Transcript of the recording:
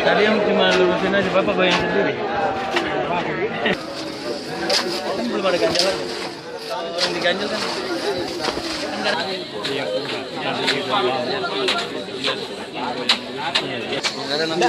Tadi yang cuma lurusin aja, Bapak bayang sendiri. Kan belum ada ganjalan. Orang diganjel kan. Ada nanti